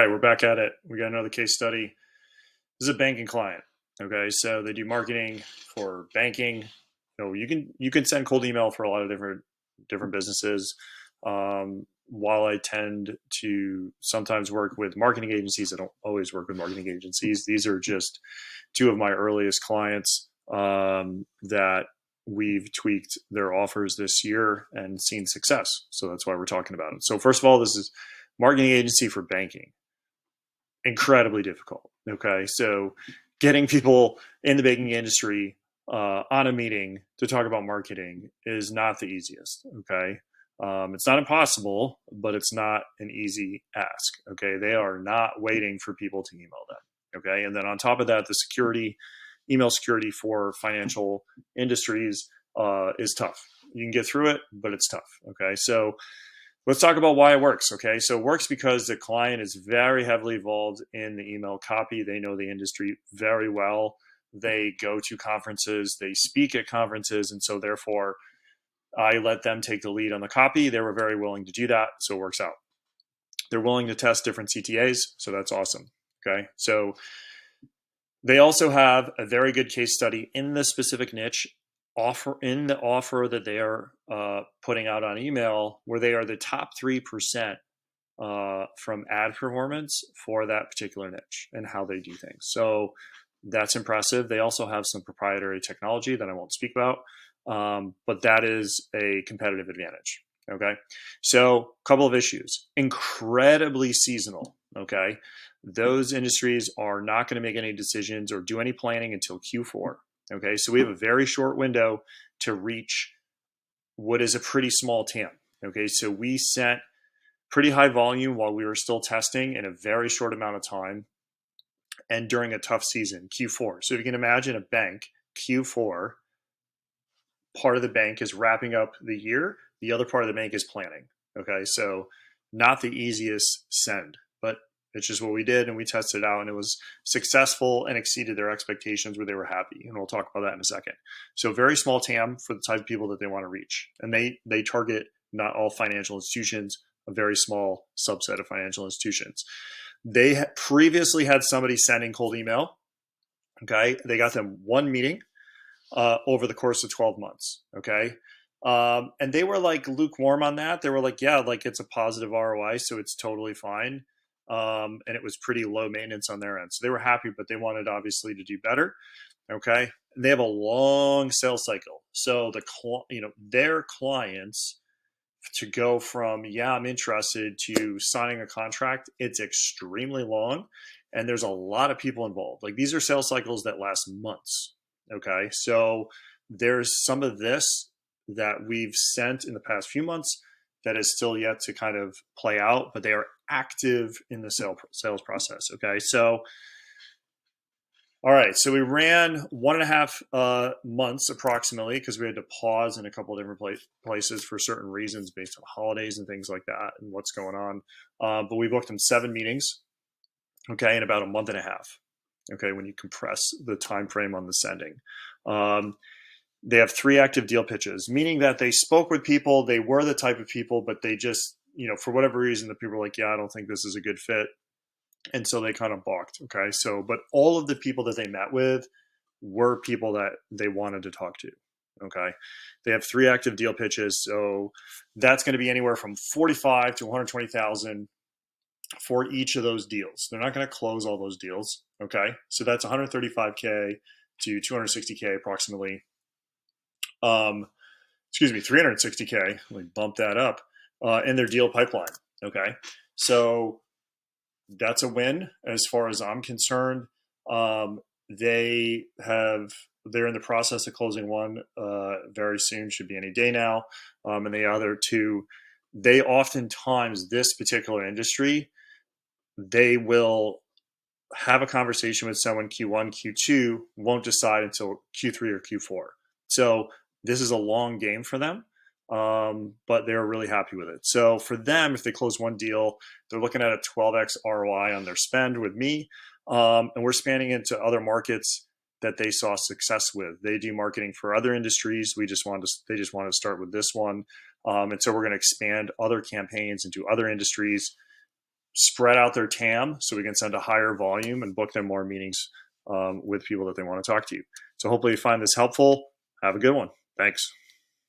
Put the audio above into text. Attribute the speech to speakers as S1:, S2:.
S1: right, we're back at it. We got another case study. This is a banking client. Okay, so they do marketing for banking. You can send cold email for a lot of different businesses. While I tend to sometimes work with marketing agencies, I don't always work with marketing agencies. These are just two of my earliest clients that we've tweaked their offers this year and seen success. So that's why we're talking about it. So first of all, this is marketing agency for banking. Incredibly difficult. Okay, so getting people in the banking industry on a meeting to talk about marketing is not the easiest. Okay, it's not impossible, but it's not an easy ask. Okay, they are not waiting for people to email them. Okay, and then on top of that, the email security for financial industries is tough. You can get through it, but it's tough. Okay, so let's talk about why it works. Okay, so it works because the client is very heavily involved in the email copy. They know the industry very well. They go to conferences, they speak at conferences, and so therefore I let them take the lead on the copy. They were very willing to do that, so it works out. They're willing to test different CTAs, so that's awesome. Okay, so they also have a very good case study in the specific niche offer that they are putting out on email, where they are the top 3% from ad performance for that particular niche and how they do things. So that's impressive. They also have some proprietary technology that I won't speak about, but that is a competitive advantage. Okay, so a couple of issues. Incredibly seasonal. Okay, those industries are not going to make any decisions or do any planning until Q4. Okay, so we have a very short window to reach what is a pretty small TAM. Okay, so we sent pretty high volume while we were still testing in a very short amount of time and during a tough season, Q4. So if you can imagine a bank, Q4, part of the bank is wrapping up the year, the other part of the bank is planning. Okay, so not the easiest send, but it's just what we did, and we tested it out, and it was successful and exceeded their expectations where they were happy. And we'll talk about that in a second. So very small TAM for the type of people that they want to reach. And they target not all financial institutions, a very small subset of financial institutions. They previously had somebody sending cold email. Okay, they got them one meeting over the course of 12 months. Okay. And they were like lukewarm on that. They were like, yeah, like it's a positive ROI, so it's totally fine. And it was pretty low maintenance on their end. So they were happy, but they wanted obviously to do better. Okay. And they have a long sales cycle. So their clients, to go from, yeah, I'm interested, to signing a contract, it's extremely long. And there's a lot of people involved. Like, these are sales cycles that last months. Okay. So there's some of this that we've sent in the past few months that is still yet to kind of play out, but they are active in the sales process. Okay. So, all right. So we ran 1.5 months approximately, because we had to pause in a couple of different places for certain reasons based on holidays and things like that and what's going on. But we booked them 7 meetings. Okay. In about a month and a half. Okay. When you compress the time frame on the sending. They have 3 active deal pitches, meaning that they spoke with people. They were the type of people, but they just, for whatever reason, the people were like, yeah, I don't think this is a good fit. And so they kind of balked. Okay. So, but all of the people that they met with were people that they wanted to talk to. Okay. They have 3 active deal pitches. So that's going to be anywhere from 45 to 120,000 for each of those deals. They're not going to close all those deals. Okay. So that's 135K to 260K approximately. 360K. Let me bump that up in their deal pipeline. Okay. So that's a win as far as I'm concerned. They're in the process of closing one very soon, should be any day now. And the other 2, they oftentimes, this particular industry, they will have a conversation with someone Q1, Q2, won't decide until Q3 or Q4. So this is a long game for them, but they're really happy with it. So for them, if they close one deal, they're looking at a 12x ROI on their spend with me. And we're spanning into other markets that they saw success with. They do marketing for other industries. They just wanted to start with this one. And so we're going to expand other campaigns into other industries spread out their TAM so we can send a higher volume and book them more meetings with people that they want to talk to. So hopefully you find this helpful. Have a good one. Thanks.